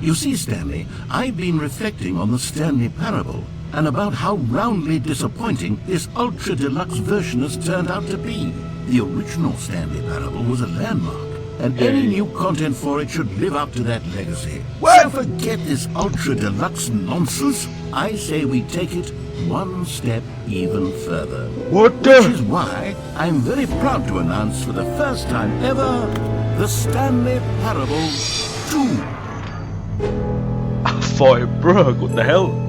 You see, Stanley, I've been reflecting on the Stanley parable and about how roundly disappointing this ultra-deluxe version has turned out to be. The original Stanley parable was a landmark, and any new content for it should live up to that legacy. So forget this ultra-deluxe nonsense. I say we take it one step even further. Which is why I'm very proud to announce for the first time ever, the Stanley Parable 2. I thought it broke, what the hell?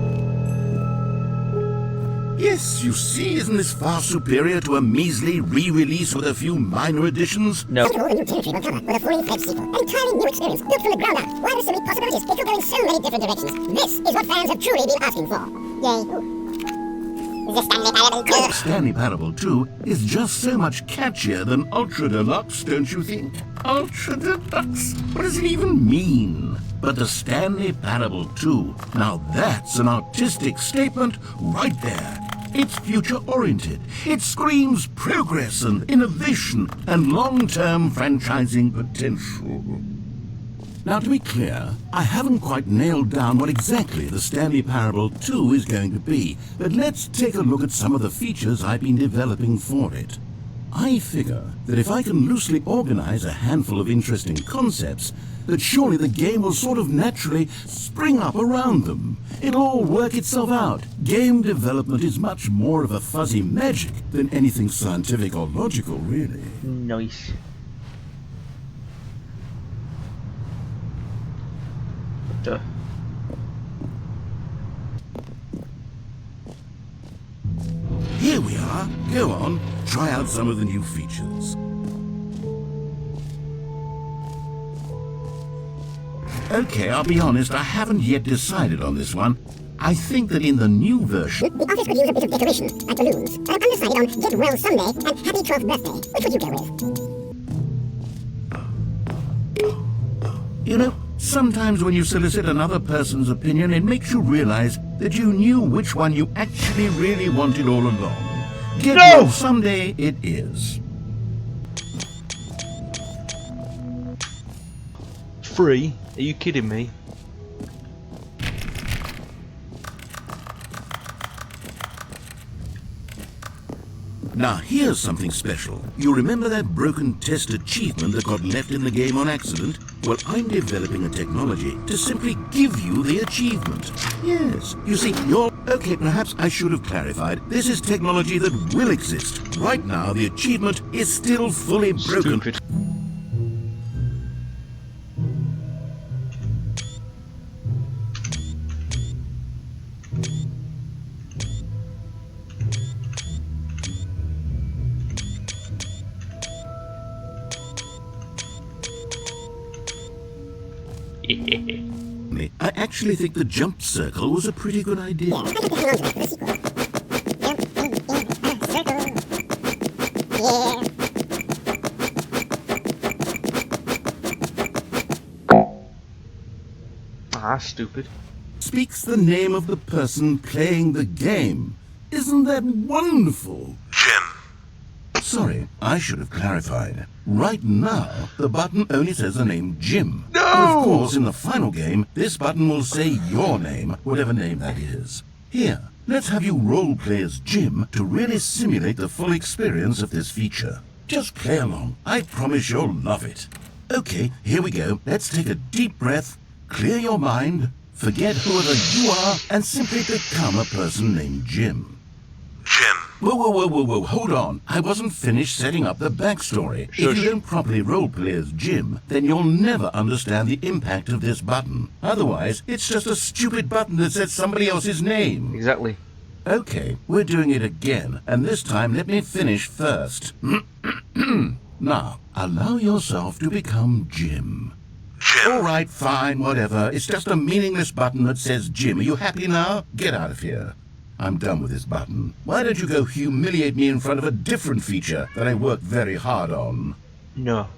Yes, you see, isn't this far superior to a measly re-release with a few minor additions? No. A whole new territory will cover with a fully fledged sequel. An entirely new experience, built from the ground up. Why so many possibilities? It could go in so many different directions. This is what fans have truly been asking for. Yay. The Stanley Parable 2. Stanley Parable 2 is just so much catchier than Ultra Deluxe, don't you think? Ultra Deluxe? What does it even mean? But the Stanley Parable 2, now that's an artistic statement right there. It's future-oriented. It screams progress and innovation and long-term franchising potential. Now, to be clear, I haven't quite nailed down what exactly the Stanley Parable 2 is going to be, but let's take a look at some of the features I've been developing for it. I figure that if I can loosely organize a handful of interesting concepts, that surely the game will sort of naturally spring up around them. It'll all work itself out. Game development is much more of a fuzzy magic than anything scientific or logical, really. Nice. What the? Here we are. Go on, try out some of the new features. Okay, I'll be honest, I haven't yet decided on this one. I think that in the new version... The office could use a bit of decoration, like balloons. I'm undecided on Get Well Someday and Happy 12th Birthday. Which would you go with? You know, sometimes when you solicit another person's opinion, it makes you realize that you knew which one you actually really wanted all along. Get Well Someday it is. Free? Are you kidding me? Now here's something special. You remember that broken test achievement that got left in the game on accident? Well, I'm developing a technology to simply give you the achievement. Yes, you see, you're... Okay, perhaps I should have clarified. This is technology that will exist. Right now, the achievement is still fully broken. Stupid. I actually think the jump circle was a pretty good idea. Yeah, I think to hang on to that for the sequel. Jump in a circle. Yeah. Ah, stupid. Speaks the name of the person playing the game. Isn't that wonderful? Jim. Sorry, I should have clarified. Right now, the button only says the name Jim. No! But of course, in the final game, this button will say your name, whatever name that is. Here, let's have you roleplay as Jim to really simulate the full experience of this feature. Just play along. I promise you'll love it. Okay, here we go. Let's take a deep breath, clear your mind, forget whoever you are, and simply become a person named Jim. Jim. Whoa, hold on. I wasn't finished setting up the backstory. If you don't properly roleplay as Jim, then you'll never understand the impact of this button. Otherwise, it's just a stupid button that says somebody else's name. Exactly. Okay, we're doing it again, and this time let me finish first. Now, allow yourself to become Jim. Jim. All right, fine, whatever. It's just a meaningless button that says Jim. Are you happy now? Get out of here. I'm done with this button. Why don't you go humiliate me in front of a different feature that I worked very hard on? No.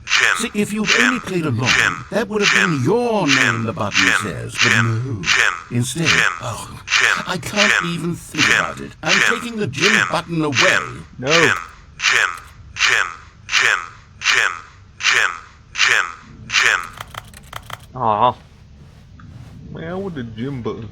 Jim. See, if you'd only played along, that would have been your name the button says, but no. Instead, I can't even think about it. I'm taking the Jim button away. No. Jim. Jim. Aw. Meow with the gym button.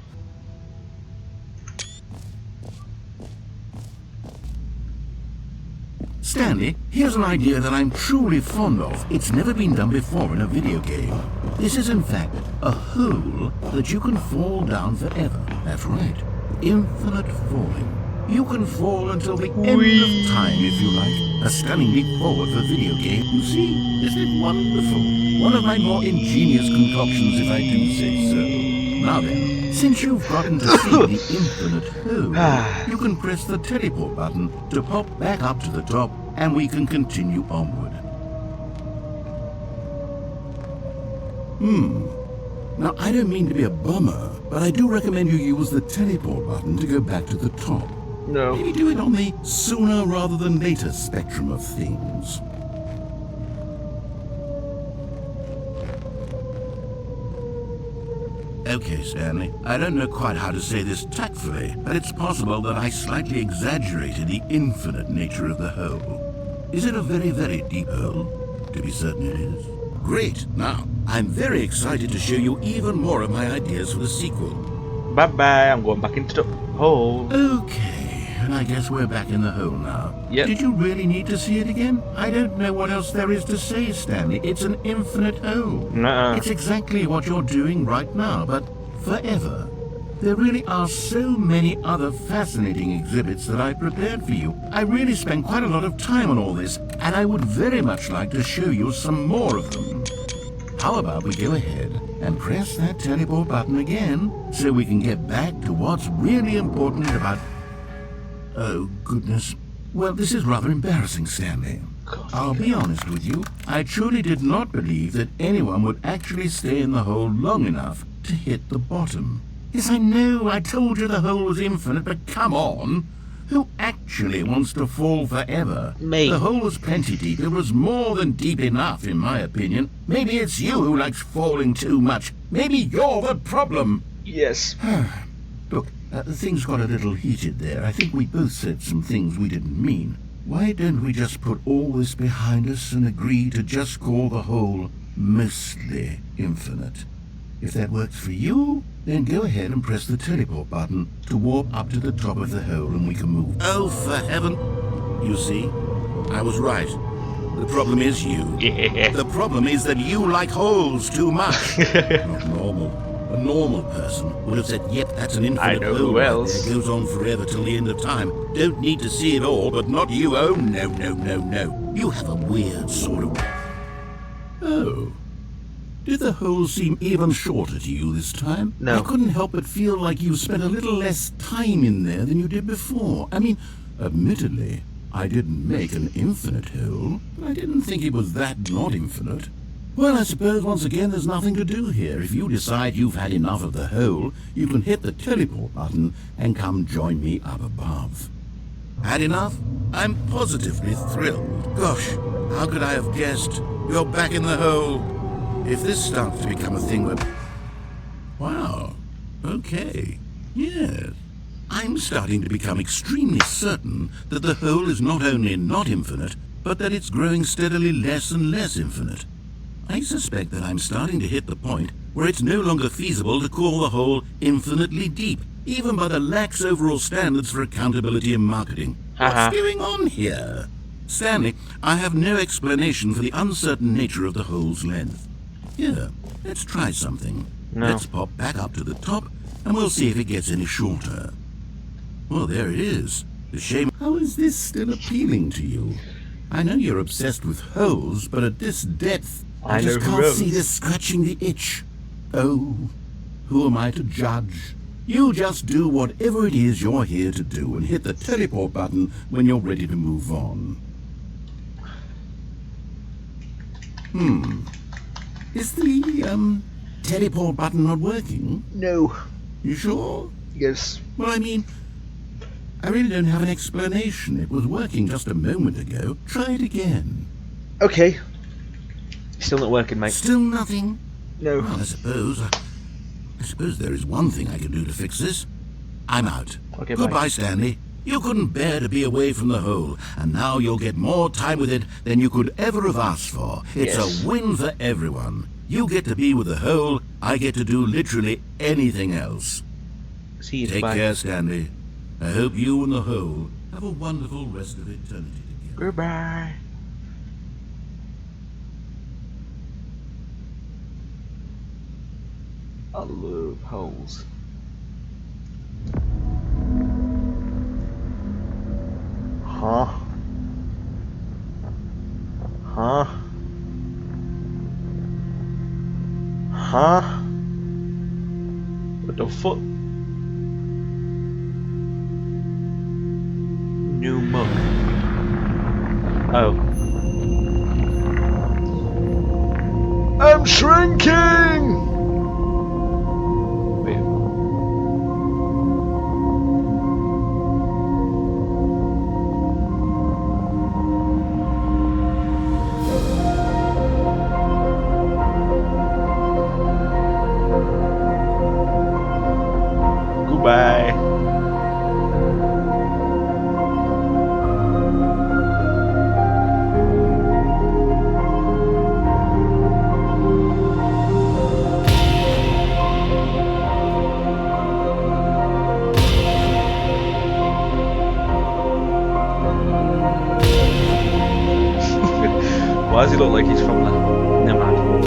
Stanley, here's an idea that I'm truly fond of. It's never been done before in a video game. This is in fact a hole that you can fall down forever. That's right. Infinite falling. You can fall until the end of time if you like. A stunning leap forward for a video game, you see? Isn't it wonderful? One of my more ingenious concoctions, if I do say so. Now then, since you've gotten to see the infinite hole, you can press the teleport button to pop back up to the top, and we can continue onward. Now, I don't mean to be a bummer, but I do recommend you use the teleport button to go back to the top. No. Maybe do it on the sooner rather than later spectrum of things. Okay, Stanley, I don't know quite how to say this tactfully, but it's possible that I slightly exaggerated the infinite nature of the hole. Is it a very, very deep hole? To be certain it is. Great! Now, I'm very excited to show you even more of my ideas for the sequel. Bye bye, I'm going back into the hole. Okay, and I guess we're back in the hole now. Yep. Did you really need to see it again? I don't know what else there is to say, Stanley. It's an infinite hole. Nuh-uh. It's exactly what you're doing right now, but forever. There really are so many other fascinating exhibits that I prepared for you. I really spent quite a lot of time on all this, and I would very much like to show you some more of them. How about we go ahead and press that teleport button again, so we can get back to what's really important about... Oh, goodness. Well, this is rather embarrassing, Stanley. I'll be honest with you, I truly did not believe that anyone would actually stay in the hole long enough to hit the bottom. Yes, I know, I told you the hole was infinite, but come on! Who actually wants to fall forever? Me. The hole was plenty deep. It was more than deep enough, in my opinion. Maybe it's you who likes falling too much. Maybe you're the problem. Yes. Look, things got a little heated there. I think we both said some things we didn't mean. Why don't we just put all this behind us and agree to just call the hole mostly infinite? If that works for you, then go ahead and press the teleport button to warp up to the top of the hole and we can move. Oh, for heaven! You see, I was right. The problem is you. Yeah. The problem is that you like holes too much. Not normal. A normal person would have said, yep, that's an infinite I know hole who right else. there. Goes on forever till the end of time. Don't need to see it all, but not you. Oh, no, no, no, no. You have a weird sort of... Oh. Did the hole seem even shorter to you this time? No. I couldn't help but feel like you spent a little less time in there than you did before. I mean, admittedly, I didn't make an infinite hole, but I didn't think it was that not infinite. Well, I suppose once again there's nothing to do here. If you decide you've had enough of the hole, you can hit the teleport button and come join me up above. Had enough? I'm positively thrilled. Gosh, how could I have guessed? You're back in the hole. If this starts to become a thing where... Wow. Okay. Yes. I'm starting to become extremely certain that the hole is not only not infinite, but that it's growing steadily less and less infinite. I suspect that I'm starting to hit the point where it's no longer feasible to call the hole infinitely deep, even by the lax overall standards for accountability and marketing. What's going on here? Stanley, I have no explanation for the uncertain nature of the hole's length. Here, let's try something. No. Let's pop back up to the top, and we'll see if it gets any shorter. Well, there it is. The shame... How is this still appealing to you? I know you're obsessed with holes, but at this depth, I just know who can't else. see this scratching the itch. Oh, who am I to judge? You just do whatever it is you're here to do and hit the teleport button when you're ready to move on. Is the, teleport button not working? No. You sure? Yes. Well, I mean, I really don't have an explanation. It was working just a moment ago. Try it again. Okay. Still not working, mate. Still nothing? No. Well, I suppose there is one thing I can do to fix this. I'm out. Okay, bye. Goodbye, Stanley. You couldn't bear to be away from the hole, and now you'll get more time with it than you could ever have asked for. It's Yes. a win for everyone. You get to be with the hole, I get to do literally anything else. See you. Take Bye. care, Stanley. I hope you and the hole have a wonderful rest of eternity together. Goodbye. I love holes. Huh? Huh? Huh? What the fuck? New mug. Oh. I'm shrinking! Wait. Goodbye. Why does he look like he's from the... Never mind.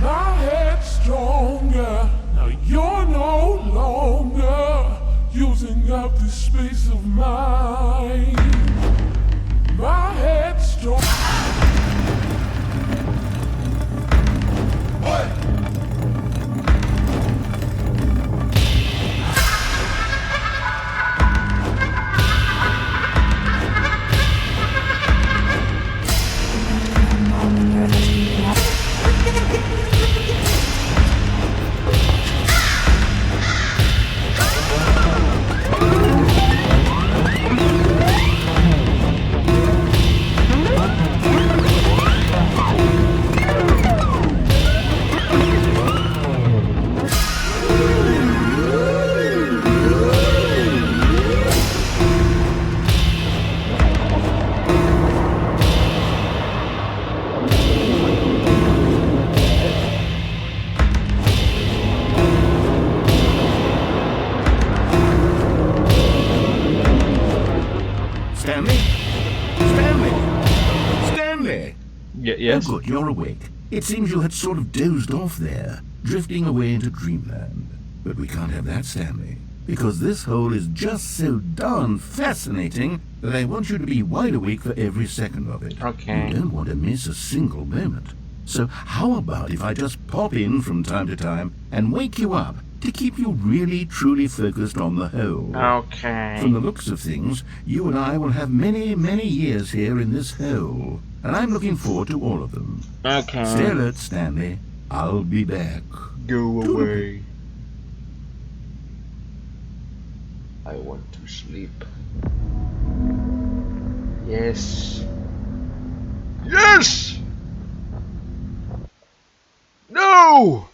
My head's stronger. Now you're no longer using up this space of mine. My head's strong. Stanley? Stanley? Stanley! Yes? Oh, good, you're awake. It seems you had sort of dozed off there, drifting away into dreamland. But we can't have that, Stanley, because this hole is just so darn fascinating that I want you to be wide awake for every second of it. Okay. You don't want to miss a single moment. So how about if I just pop in from time to time and wake you up to keep you really, truly focused on the hole? Okay. From the looks of things, you and I will have many, many years here in this hole, and I'm looking forward to all of them. Okay. Stay alert, Stanley. I'll be back. Go away. I want to sleep. Yes. Yes! No!